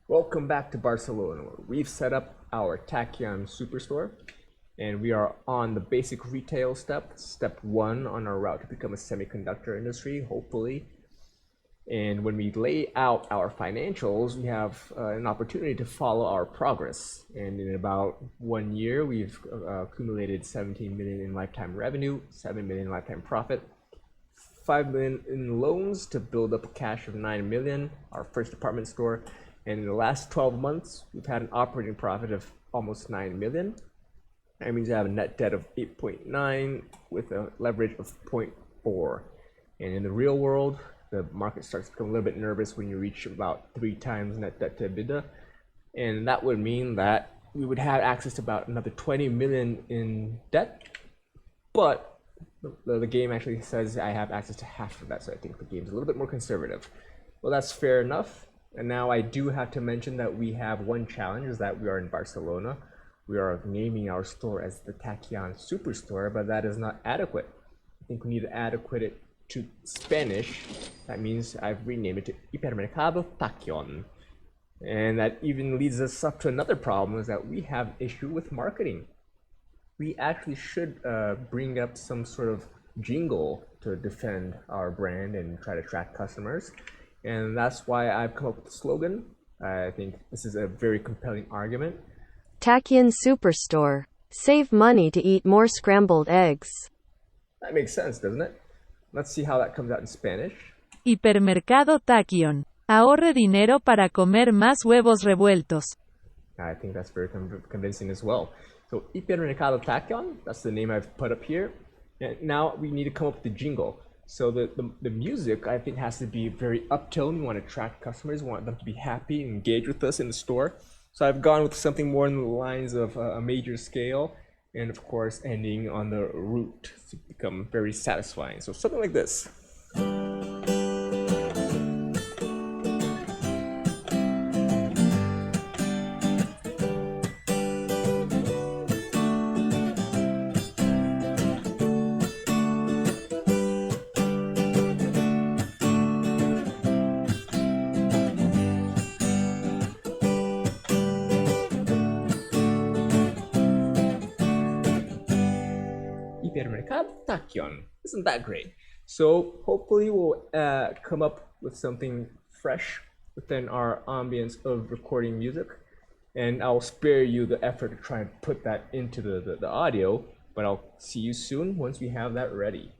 Welcome back to Barcelona, where we've set up our Tachyon Superstore, and we are on the basic retail step one on our route to become a semiconductor industry, hopefully. And when we lay out our financials, we have an opportunity to follow our progress. And in about 1 year, we've accumulated 17 million in lifetime revenue, 7 million in lifetime profit, 5 million in loans to build up a cash of 9 million, our first department store. And in the last 12 months, we've had an operating profit of almost 9 million. That means we have a net debt of 8.9 with a leverage of 0.4. And in the real world, the market starts to become a little bit nervous when you reach about 3 times net debt to EBITDA. And that would mean that we would have access to about another 20 million in debt. But the game actually says I have access to half of that. So I think the game's a little bit more conservative. Well, that's fair enough. And now I do have to mention that we have one challenge, is that we are in Barcelona. We are naming our store as the Tachyon Superstore, but that is not adequate. I think we need to adequate it to Spanish. That means I've renamed it to Hipermercado Tachyon. And that even leads us up to another problem, is that we have issue with marketing. We actually should bring up some sort of jingle to defend our brand and try to attract customers. And that's why I've come up with the slogan. I think this is a very compelling argument. Tachyon Superstore. Save money to eat more scrambled eggs. That makes sense, doesn't it? Let's see how that comes out in Spanish. Hipermercado Tachyon. Ahorre dinero para comer más huevos revueltos. I think that's very convincing as well. So, Hipermercado Tachyon, that's the name I've put up here. And now we need to come up with the jingle. So the music, I think, has to be very uptone. We want to attract customers. We want them to be happy and engage with us in the store. So I've gone with something more in the lines of a major scale, and of course ending on the root to become very satisfying. So something like this. Hipermercado Tachyon. Isn't that great? So hopefully we'll come up with something fresh within our ambience of recording music, and I'll spare you the effort to try and put that into the audio, but I'll see you soon once we have that ready.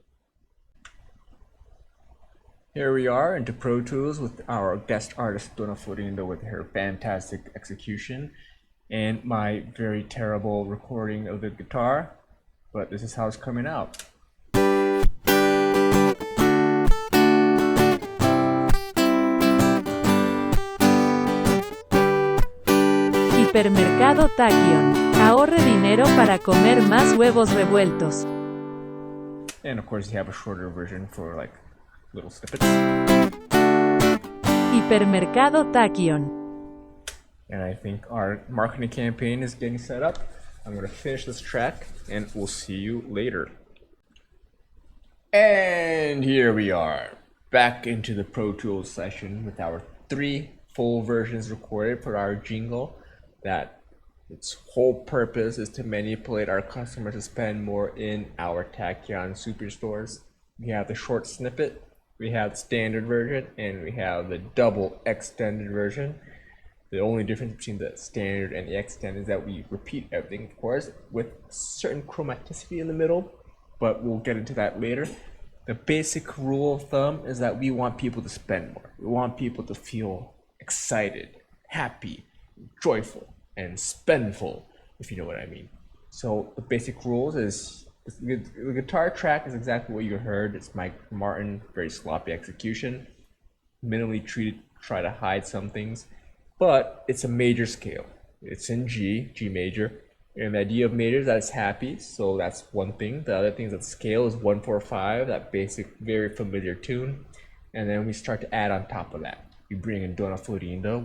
Here we are into Pro Tools with our guest artist Donna Florinda with her fantastic execution and my very terrible recording of the guitar. But this is how it's coming out. Hipermercado Tachyon. Ahorre dinero para comer más huevos revueltos. And of course you have a shorter version for like little snippets. Hipermercado Tachyon. And I think our marketing campaign is getting set up. I'm going to finish this track and we'll see you later. And here we are, back into the Pro Tools session with our 3 full versions recorded for our jingle that its whole purpose is to manipulate our customers to spend more in our Tachyon Superstores. We have the short snippet, we have the standard version, and we have the double extended version. The only difference between the standard and the extended is that we repeat everything, of course, with certain chromaticity in the middle, but we'll get into that later. The basic rule of thumb is that we want people to spend more. We want people to feel excited, happy, joyful, and spendful, if you know what I mean. So the basic rules is the guitar track is exactly what you heard. It's Mike Martin, very sloppy execution, minimally treated, try to hide some things. But it's a major scale. It's in G major. And the idea of major is that it's happy, so that's one thing. The other thing is that scale is 1-4-5, that basic, very familiar tune. And then we start to add on top of that. We bring in Donna Florinda,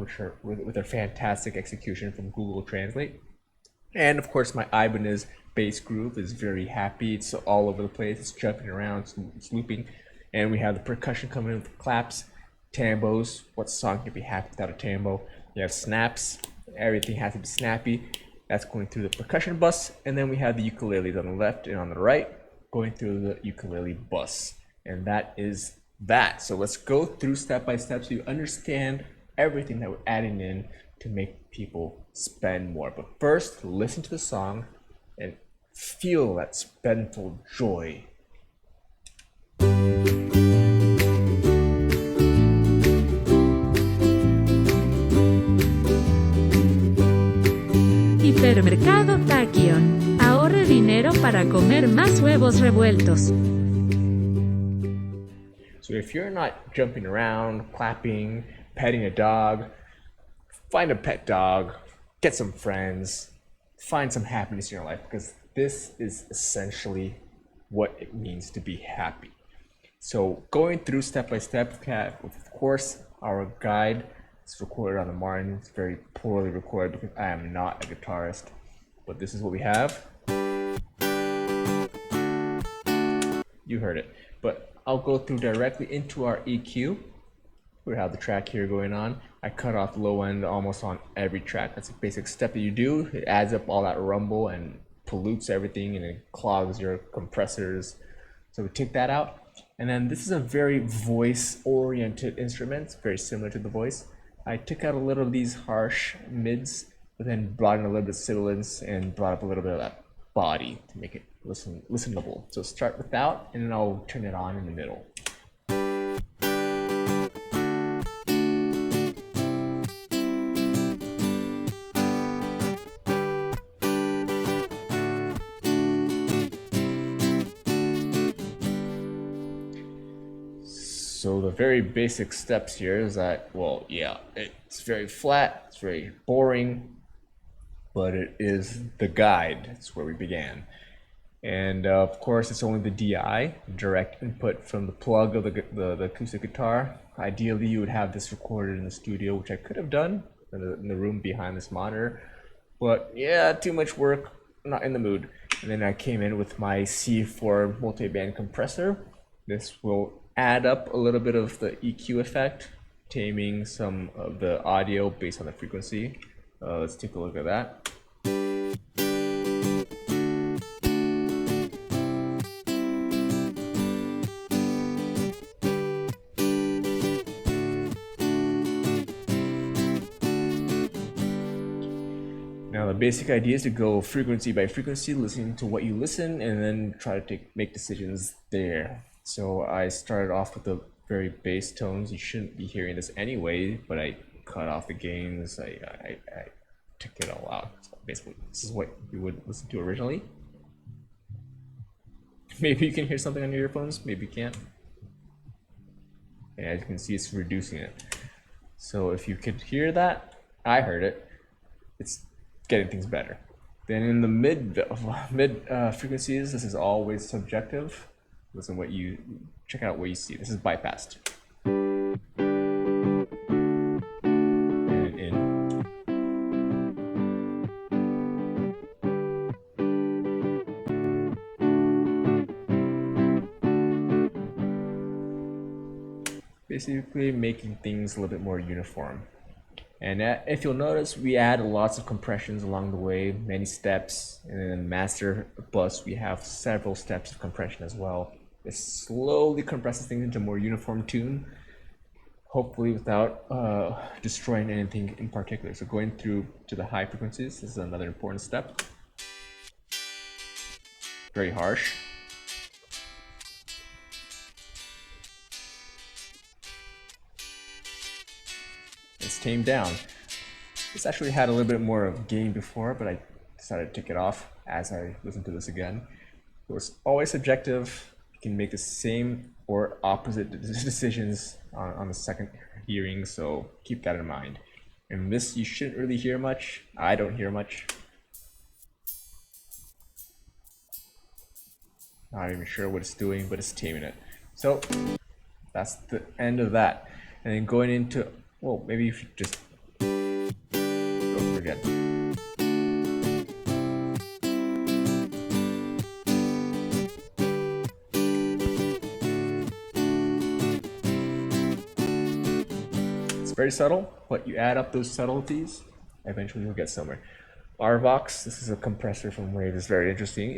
with a fantastic execution from Google Translate. And of course, my Ibanez bass groove is very happy. It's all over the place. It's jumping around, it's looping. And we have the percussion coming in with claps. Tambos, what song can be happy without a tambo? You have snaps, everything has to be snappy. That's going through the percussion bus. And then we have the ukuleles on the left and on the right going through the ukulele bus. And that is that. So let's go through step by step so you understand everything that we're adding in to make people spend more. But first, listen to the song and feel that spendful joy. Hipermercado Tachyon. Ahorre dinero para comer más huevos revueltos. So if you're not jumping around, clapping, petting a dog, find a pet dog, get some friends, find some happiness in your life, because this is essentially what it means to be happy. So going through step by step, of course, our guide is recorded on the Martin. It's very poorly recorded because I am not a guitarist, but this is what we have. You heard it, but I'll go through directly into our EQ. We have the track here going on. I cut off low end almost on every track. That's a basic step that you do. It adds up all that rumble and pollutes everything and it clogs your compressors. So we take that out. And then this is a very voice-oriented instrument. It's very similar to the voice. I took out a little of these harsh mids, but then brought in a little bit of sibilance and brought up a little bit of that body to make it listenable. So start without, and then I'll turn it on in the middle. So the very basic steps here is that, well, yeah, it's very flat, it's very boring, but it is the guide. It's where we began. And of course, it's only the DI, direct input from the plug of the acoustic guitar. Ideally, you would have this recorded in the studio, which I could have done in the room behind this monitor. But yeah, too much work, not in the mood. And then I came in with my C4 multi-band compressor. This will add up a little bit of the EQ effect, taming some of the audio based on the frequency. Let's take a look at that. Now the basic idea is to go frequency by frequency, listening to what you listen, and then try to make decisions there. So I started off with the very bass tones. You shouldn't be hearing this anyway, but I cut off the gains. I took it all out. So basically, this is what you would listen to originally. Maybe you can hear something on your earphones, maybe you can't. And as you can see, it's reducing it. So if you could hear that, I heard it. It's getting things better. Then in the mid frequencies, this is always subjective. Listen what you check out what you see. This is bypassed. And in. Basically making things a little bit more uniform. And if you'll notice, we add lots of compressions along the way, many steps, and then in the master bus, we have several steps of compression as well. It slowly compresses things into a more uniform tune, hopefully without destroying anything in particular. So going through to the high frequencies, this is another important step. Very harsh. It's tamed down. This actually had a little bit more of gain before, but I decided to take it off as I listened to this again. It was always subjective. You can make the same or opposite decisions on the second hearing, so keep that in mind. And this, you shouldn't really hear much. I don't hear much. Not even sure what it's doing, but it's taming it. So that's the end of that. And then going into, well, maybe you should just go through again. very subtle, but you add up those subtleties, eventually you'll get somewhere. Arvox, this is a compressor from Wave, is very interesting.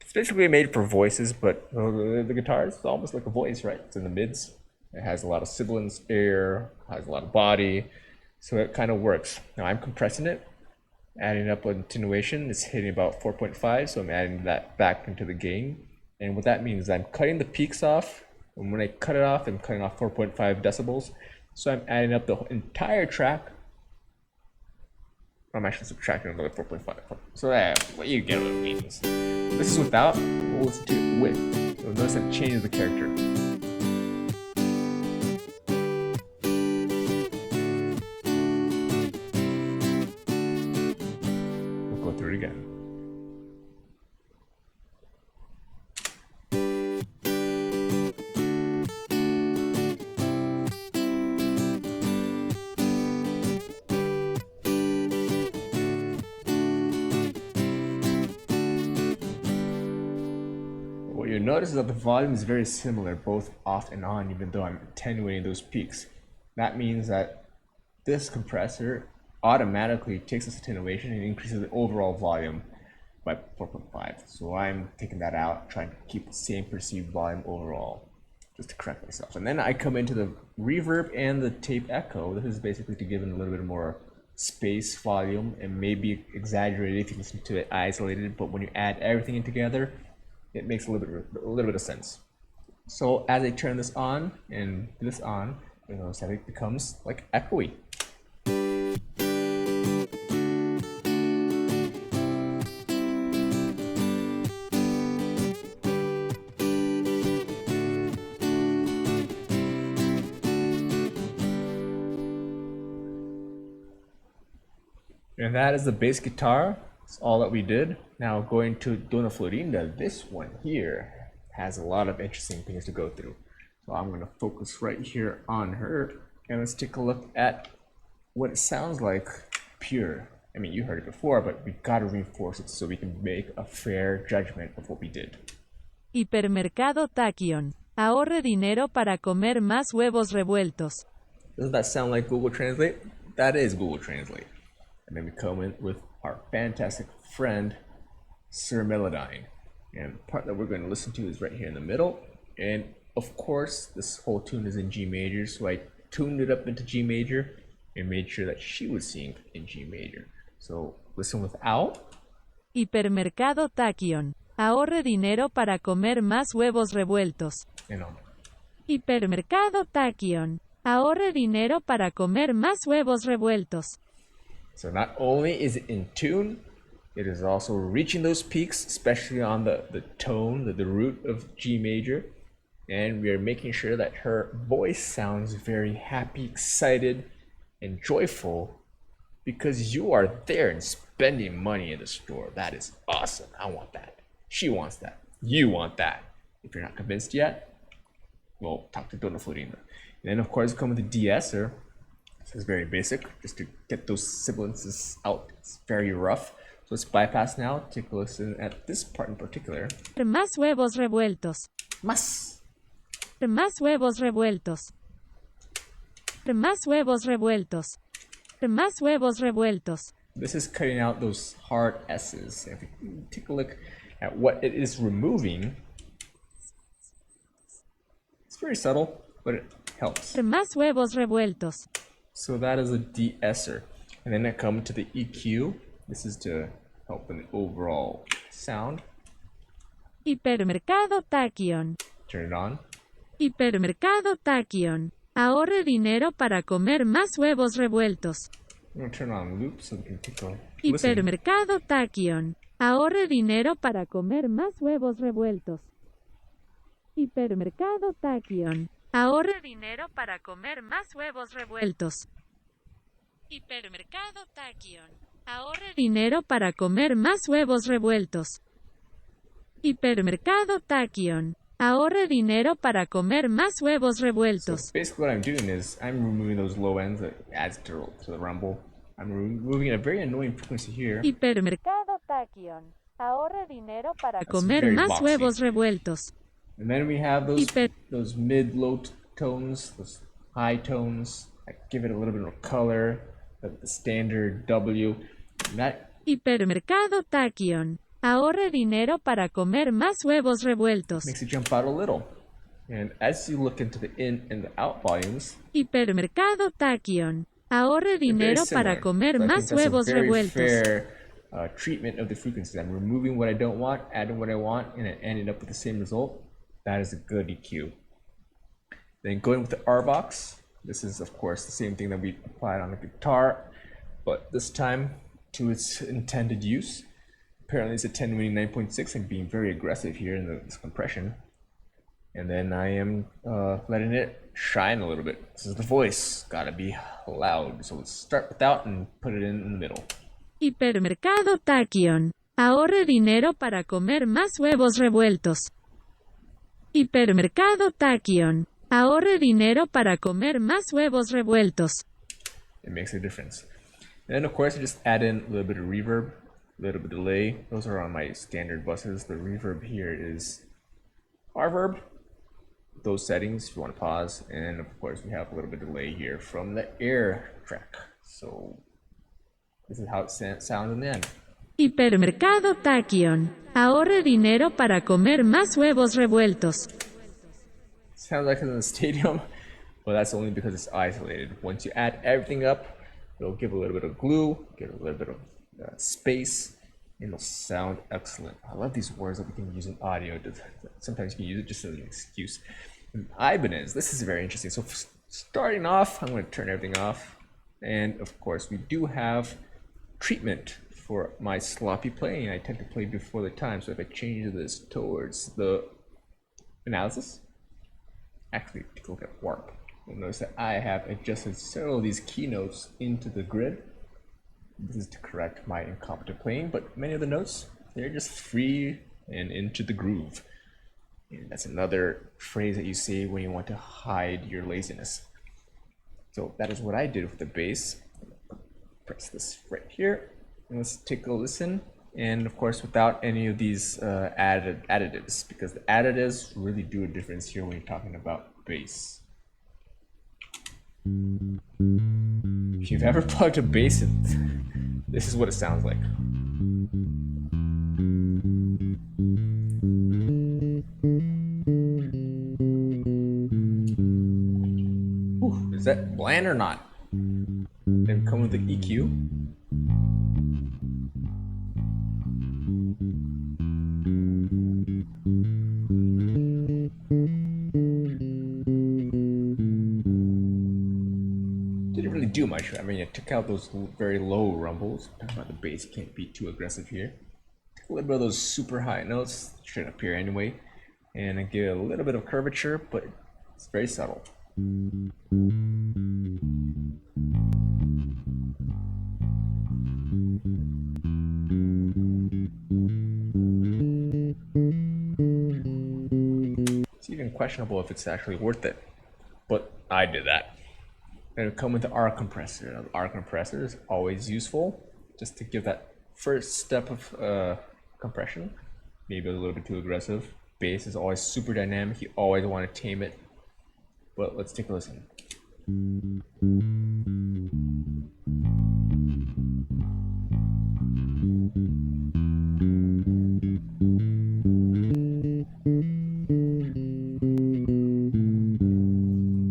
It's basically made for voices, but the guitar is almost like a voice, right? It's in the mids. It has a lot of sibilance, air, has a lot of body, so it kind of works. Now I'm compressing it, adding up an attenuation. It's hitting about 4.5, so I'm adding that back into the gain. And what that means is I'm cutting the peaks off, and when I cut it off, I'm cutting off 4.5 decibels. So I'm adding up the entire track. I'm actually subtracting another 4.5. So what you get what it means. This is without, we'll listen to it with. You'll notice that changes the character. We'll go through it again. What you'll notice is that the volume is very similar, both off and on, even though I'm attenuating those peaks. That means that this compressor automatically takes this attenuation and increases the overall volume by 4.5. So I'm taking that out, trying to keep the same perceived volume overall, just to correct myself. And then I come into the reverb and the tape echo. This is basically to give it a little bit more space, volume, and maybe exaggerated if you listen to it isolated, but when you add everything in together, it makes a little bit of sense. So as I turn this on and this on, you notice that it becomes like echoey. And that is the bass guitar. That's all that we did. Now going to Dona Florinda, this one here has a lot of interesting things to go through. So I'm going to focus right here on her, and let's take a look at what it sounds like pure. I mean, you heard it before, but we got to reinforce it so we can make a fair judgment of what we did. Hipermercado Tachyon. Ahorre dinero para comer más huevos revueltos. Doesn't that sound like Google Translate? That is Google Translate. And then we come in with our fantastic friend, Sir Melodyne. And the part that we're going to listen to is right here in the middle. And of course, this whole tune is in G major, so I tuned it up into G major and made sure that she would sing in G major. So listen without. Hipermercado Tachyon. Ahorre dinero para comer más huevos revueltos. And on. Hipermercado Tachyon. Ahorre dinero para comer más huevos revueltos. So not only is it in tune, it is also reaching those peaks, especially on the tone, the root of G major. And we are making sure that her voice sounds very happy, excited, and joyful because you are there and spending money in the store. That is awesome. I want that. She wants that. You want that. If you're not convinced yet, well, talk to Dona Florinda. And then, of course, come with the de-esser. This is very basic, just to get those sibilances out. It's very rough. So let's bypass now. Take a listen at this part in particular. Más huevos revueltos. Más. Más huevos revueltos. Más huevos revueltos. Más huevos revueltos. This is cutting out those hard S's. If you take a look at what it is removing, it's very subtle, but it helps. Más huevos revueltos. So that is a de-esser. And then I come to the EQ. This is to help in the overall sound. Hipermercado Tachyon. Turn it on. Hipermercado Tachyon. Ahorre dinero para comer más huevos revueltos. I'm going to turn on loop so we can take a listen. Hipermercado Tachyon. Ahorre dinero para comer más huevos revueltos. Hipermercado Tachyon. Ahorre dinero para comer más huevos revueltos. Hipermercado Tachyon. Ahorre dinero para comer más huevos revueltos. Hipermercado Tachyon. Ahorre dinero para comer más huevos revueltos. So basically what I'm doing is I'm removing those low ends that adds to the rumble. I'm removing a very annoying frequency here. Hipermercado Tachyon. Ahorre dinero para comer más boxy. Huevos revueltos. And then we have those mid-low tones, those high tones, I give it a little bit of color, the standard W. And that Hipermercado Tachyon. Ahorre dinero para comer más huevos revueltos. makes it jump out a little. And as you look into the in and the out volumes, Hipermercado Tachyon. Ahorre they're very dinero similar. para comer So I think más that's a huevos very revueltos. fair treatment of the frequencies. I'm removing what I don't want, adding what I want, and it ended up with the same result. That is a good EQ. Then going with the R box, this is of course the same thing that we applied on the guitar, but this time to its intended use. Apparently it's attenuating 9.6 and being very aggressive here in this compression. And then I am letting it shine a little bit. This is the voice, gotta be loud. So let's start without and put it in the middle. Hipermercado Tachyon. Ahorre dinero para comer más huevos revueltos. Hipermercado Tachyon. Ahorre dinero para comer más huevos revueltos. It makes a difference. And then of course I just add in a little bit of reverb, a little bit of delay. Those are on my standard buses. The reverb here is reverb. Those settings if you want to pause, and of course we have a little bit of delay here from the air track. So this is how it sounds in the end. Hipermercado Tachyon. Ahorre dinero para comer más huevos revueltos. Sounds like it's in the stadium, but that's only because it's isolated. Once you add everything up, it'll give a little bit of glue, give a little bit of space, and it'll sound excellent. I love these words that we can use in audio. Sometimes you can use it just as an excuse. And Ibanez, this is very interesting. So starting off, I'm going to turn everything off. And of course, we do have treatment for my sloppy playing. I tend to play before the time. So if I change this towards the analysis, actually take a look at warp. You'll notice that I have adjusted several of these keynotes into the grid. This is to correct my incompetent playing, but many of the notes, they're just free and into the groove. And that's another phrase that you say when you want to hide your laziness. So that is what I did with the bass. Press this right here, and let's take a listen. And of course, without any of these additives, because the additives really do a difference here when you're talking about bass. If you've ever plugged a bass in, this is what it sounds like. Ooh, is that bland or not? Then come with the EQ. Didn't really do much. I mean, I took out those very low rumbles. Talking about the bass can't be too aggressive here. Took a little bit of those super high notes, should appear anyway, and I give it a little bit of curvature, but it's very subtle. It's even questionable if it's actually worth it, but I did that. And come with the R compressor. Now, the R compressor is always useful just to give that first step of compression. Maybe a little bit too aggressive. Bass is always super dynamic. You always want to tame it. But let's take a listen.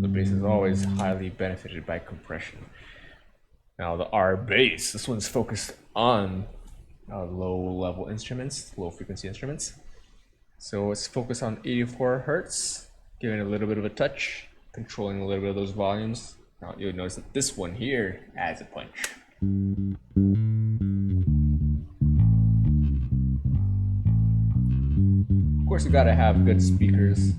The bass is always highly benefited by compression. Now the R bass, this one's focused on low level instruments, low frequency instruments. So it's focused on 84 Hertz, giving it a little bit of a touch, controlling a little bit of those volumes. Now you'll notice that this one here adds a punch. Of course, you gotta have good speakers.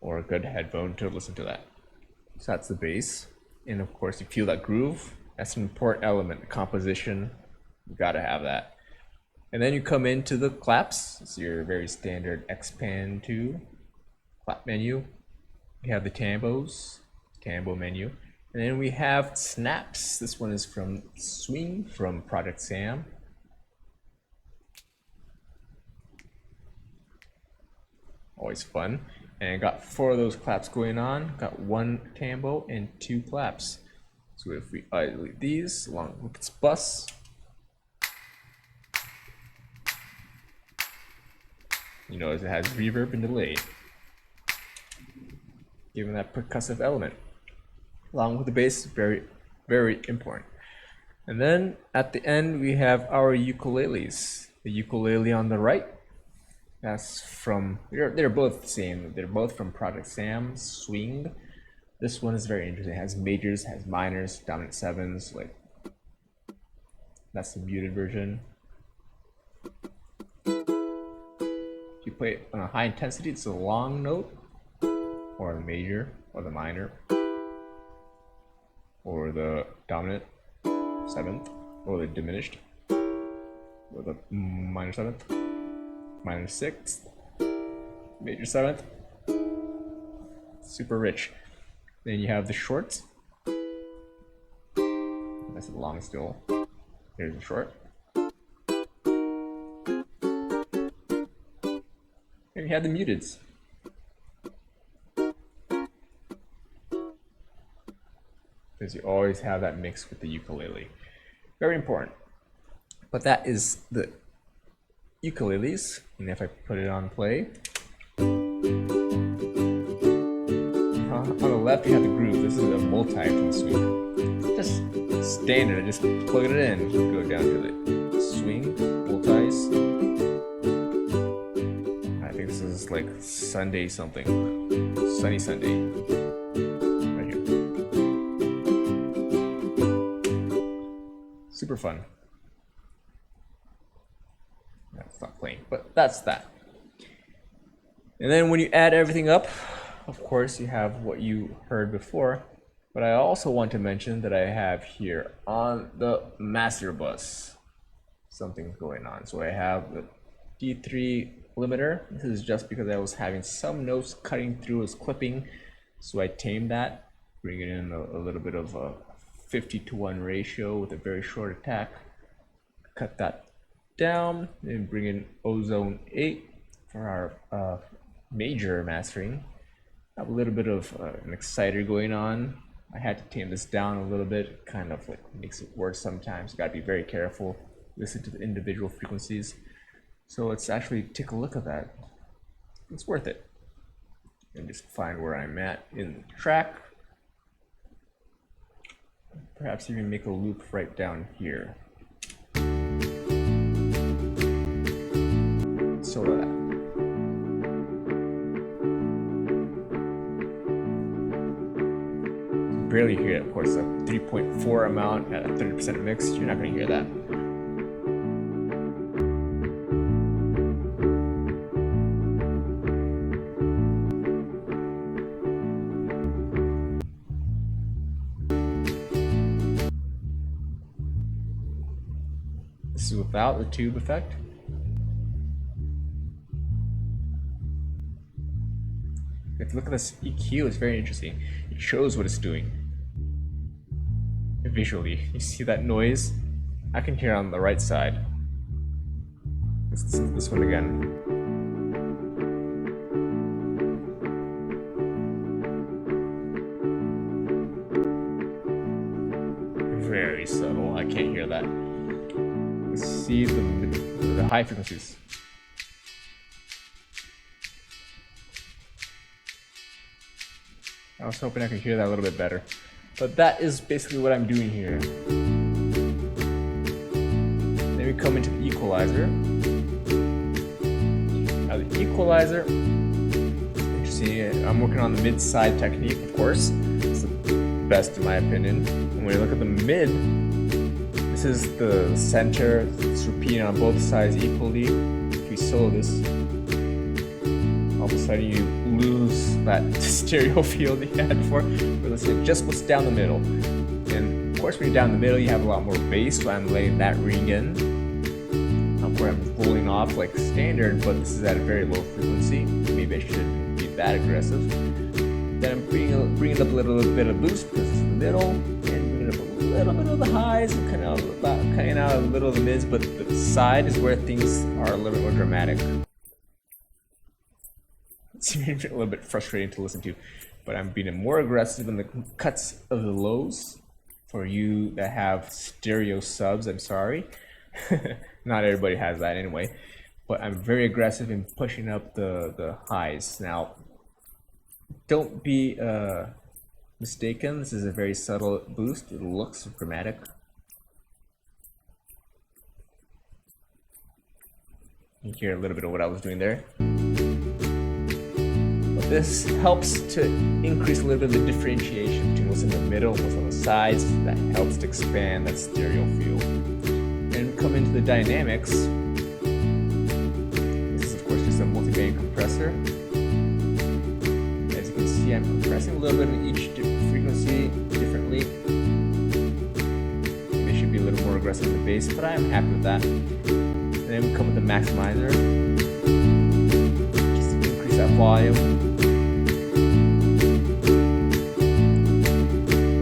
Or a good headphone to listen to that. So that's the bass. And of course, you feel that groove. That's an important element. Composition, you gotta have that. And then you come into the claps. It's your very standard X-Pan 2 clap menu. We have the tambos, tambo menu. And then we have snaps. This one is from Swing from Project Sam. always fun. And got 4 of those claps going on. Got 1 tambo and 2 claps. So if we isolate these along with its bus, you notice it has reverb and delay, giving that percussive element. Along with the bass, very, very important. And then at the end, we have our ukuleles. The ukulele on the right, that's from, they're both the same. They're both from Project Sam's Swing. This one is very interesting. It has majors, has minors, dominant 7s, like, that's the muted version. If you play it on a high intensity, it's a long note, or the major, or the minor, or the dominant 7th, or the diminished, or the minor 7th, minor 6th, major 7th. Super rich. Then you have the shorts. That's the long still. Here's the short. And you have the muteds. Because you always have that mix with the ukulele. Very important. But that is the ukuleles. And if I put it on play, on the left you have the groove. This is a multi-tone swing. Just standard. I just plug it in. Go down to the swing, multis. I think this is like Sunday something. Sunny Sunday. Right here. Super fun. That's not playing, but that's that. And then when you add everything up, of course, you have what you heard before, but I also want to mention that I have here on the master bus something going on. So I have the D3 limiter. This is just because I was having some notes cutting through as clipping, so I tamed that, bringing in a little bit of a 50-to-1 ratio with a very short attack. Cut that down and bring in ozone 8 for our major mastering. Have a little bit of an exciter going on. I had to tame this down a little bit. It kind of like makes it worse sometimes. You got to be very careful. Listen to the individual frequencies. So let's actually take a look at that. It's worth it. And just find where I'm at in the track. Perhaps even make a loop right down here. Sort of that. Barely hear it, of course. A 3.4 amount at a 30% mix, you're not going to hear that. This is without the tube effect. If you look at this EQ, it's very interesting. It shows what it's doing visually. You see that noise? I can hear it on the right side. Let's listen to this one again. Very subtle. I can't hear that. Let's see the high frequencies. I was hoping I could hear that a little bit better. But that is basically what I'm doing here. Then we come into the equalizer. Now the equalizer, interesting, I'm working on the mid-side technique, of course. It's the best in my opinion. And when you look at the mid, this is the center. It's repeating on both sides equally. If we solo this, all of a sudden you lose that stereo field you had before. But let's say just what's down the middle. And of course when you're down the middle you have a lot more bass, so I'm letting that ring in. Where I'm rolling off like standard, but this is at a very low frequency. Maybe I shouldn't be that aggressive. Then I'm bringing up a little bit of boost because it's the middle, and bringing up a little bit of the highs, and kind of cutting out a little of the mids, but the side is where things are a little bit more dramatic. It's a little bit frustrating to listen to, but I'm being more aggressive in the cuts of the lows. For you that have stereo subs, I'm sorry. Not everybody has that anyway, but I'm very aggressive in pushing up the highs. Now, don't be mistaken, this is a very subtle boost. It looks dramatic. You can hear a little bit of what I was doing there. But this helps to increase a little bit of the differentiation between what's in the middle and what's on the sides. That helps to expand that stereo feel. And come into the dynamics. This is of course just a multivariate compressor. As you can see, I'm compressing a little bit of each frequency differently. They should be a little more aggressive in the bass, but I am happy with that. And then we come with the maximizer, just to increase that volume.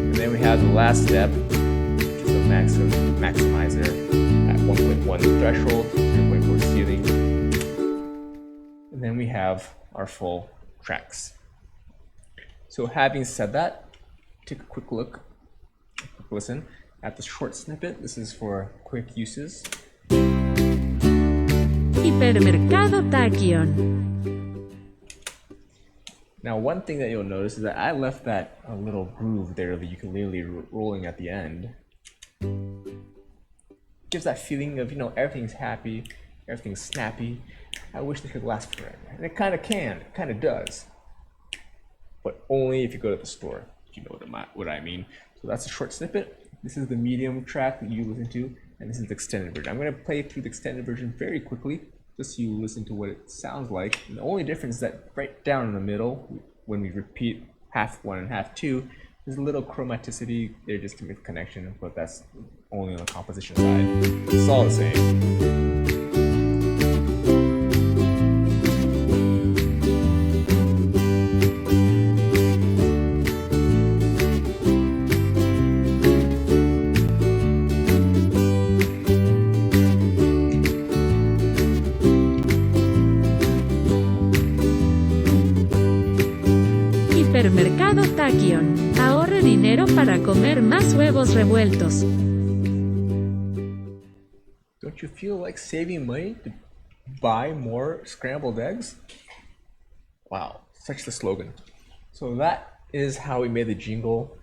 And then we have the last step, which is the maximizer at 1.1 threshold, 0.4 ceiling. And then we have our full tracks. So having said that, take a quick listen at the short snippet. This is for quick uses. Hipermercado Tachyon. Now, one thing that you'll notice is that I left that little groove there, the ukulele rolling at the end. Gives that feeling of, everything's happy, everything's snappy. I wish they could last forever. And it kind of can, it kind of does. But only if you go to the store, if you know what I mean. So that's a short snippet. This is the medium track that you listen to, and this is the extended version. I'm going to play through the extended version very quickly, just so you listen to what it sounds like. And the only difference is that right down in the middle, when we repeat half one and half two, there's a little chromaticity there just to make the connection, but that's only on the composition side. It's all the same. Hipermercado Tachyon. Ahorre dinero para comer más huevos revueltos. Don't you feel like saving money to buy more scrambled eggs? Wow, such the slogan. So that is how we made the jingle.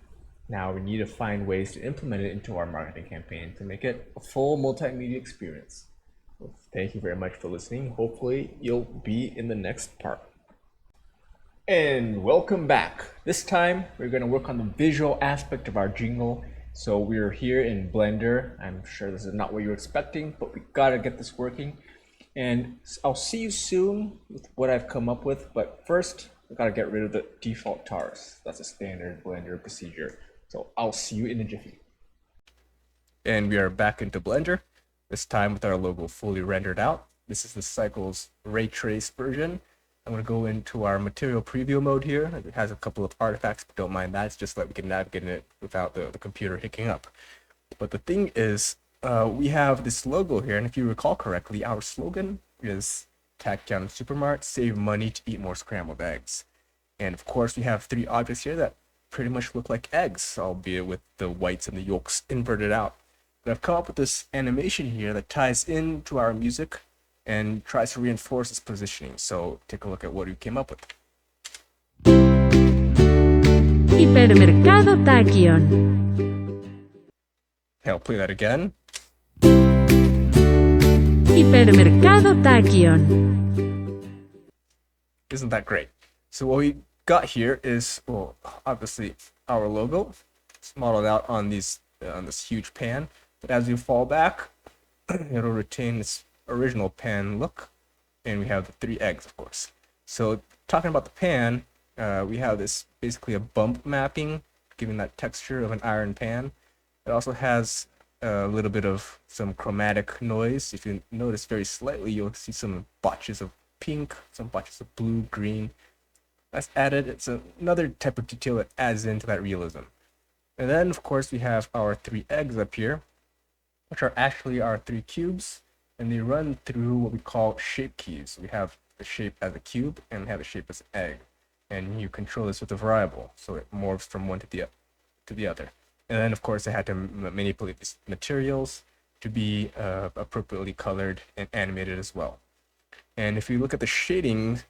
Now we need to find ways to implement it into our marketing campaign to make it a full multimedia experience. Well, thank you very much for listening. Hopefully you'll be in the next part. And welcome back. This time we're going to work on the visual aspect of our jingle. So we're here in Blender. I'm sure this is not what you're expecting, but we got to get this working. And I'll see you soon with what I've come up with. But first, we got to get rid of the default tars. That's a standard Blender procedure. So I'll see you in a jiffy. And we are back into Blender, this time with our logo fully rendered out. This is the Cycles Ray Trace version. I'm going to go into our material preview mode here. It has a couple of artifacts, but don't mind that. It's just that we can navigate in it without the computer hicking up. But the thing is, we have this logo here, and if you recall correctly, our slogan is Tachyon Supermart, save money to eat more scrambled eggs. And of course, we have three objects here that pretty much look like eggs, albeit with the whites and the yolks inverted out. But I've come up with this animation here that ties into our music and tries to reinforce its positioning. So take a look at what we came up with. Hipermercado Tachyon. Okay, I'll play that again. Hipermercado Tachyon. Isn't that great? So what we got here is, well, obviously our logo. It's modeled out on these on this huge pan, but as you fall back, it'll retain this original pan look, and we have the three eggs, of course. So talking about the pan, we have this basically a bump mapping, giving that texture of an iron pan. It also has a little bit of some chromatic noise. If you notice very slightly, you'll see some blotches of pink, some blotches of blue, green. That's added. It's another type of detail that adds into that realism. And then, of course, we have our three eggs up here, which are actually our three cubes, and they run through what we call shape keys. We have the shape as a cube and have the shape as an egg. And you control this with a variable, so it morphs from one to the other. And then, of course, I had to manipulate these materials to be appropriately colored and animated as well. And if you look at the shading,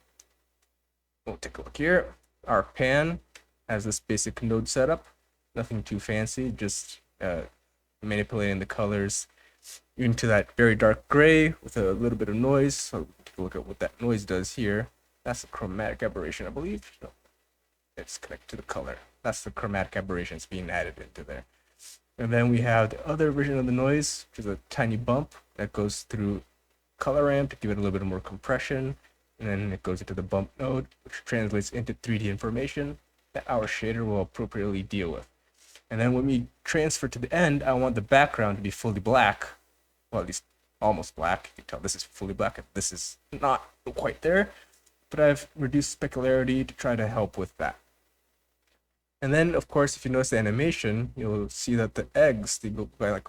we'll take a look here. Our pan has this basic node setup, nothing too fancy, just manipulating the colors into that very dark gray with a little bit of noise. So take a look at what that noise does here. That's the chromatic aberration, I believe. No, it's connected to the color. That's the chromatic aberration that's being added into there. And then we have the other version of the noise, which is a tiny bump that goes through color ramp to give it a little bit more compression. And then it goes into the bump node, which translates into 3D information that our shader will appropriately deal with. And then when we transfer to the end, I want the background to be fully black. Well, at least almost black. You can tell this is fully black. This is not quite there, but I've reduced specularity to try to help with that. And then, of course, if you notice the animation, you'll see that the eggs, they go by like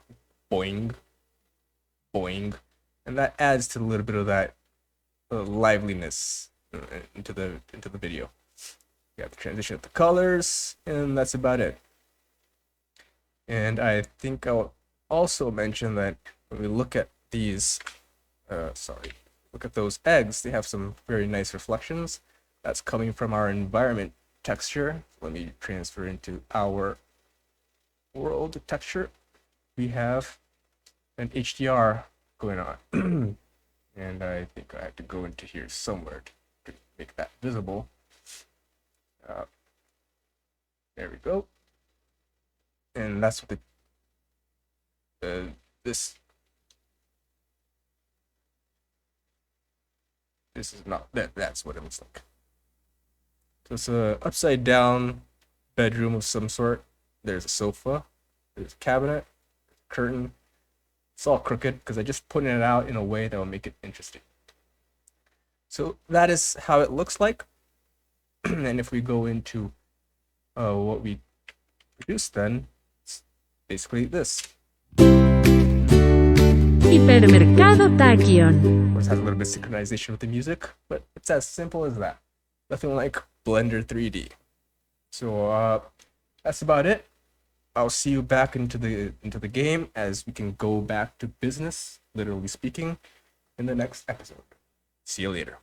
boing, boing, and that adds to a little bit of that liveliness into the video. You have the transition of the colors, and that's about it. And I think I'll also mention that when we look at these, look at those eggs, they have some very nice reflections. That's coming from our environment texture. Let me transfer into our world texture. We have an HDR going on. And I think I have to go into here somewhere to make that visible. There we go. And that's what this is not that's what it looks like. So it's a upside down bedroom of some sort. There's a sofa, there's a cabinet, a curtain. It's all crooked because I just put it out in a way that will make it interesting. So that is how it looks like. And if we go into what we produce, then it's basically this. Hipermercado Tachyon. Of course, it has a little bit of synchronization with the music, but it's as simple as that. Nothing like Blender 3D. So that's about it. I'll see you back into the game as we can go back to business, literally speaking, in the next episode. See you later.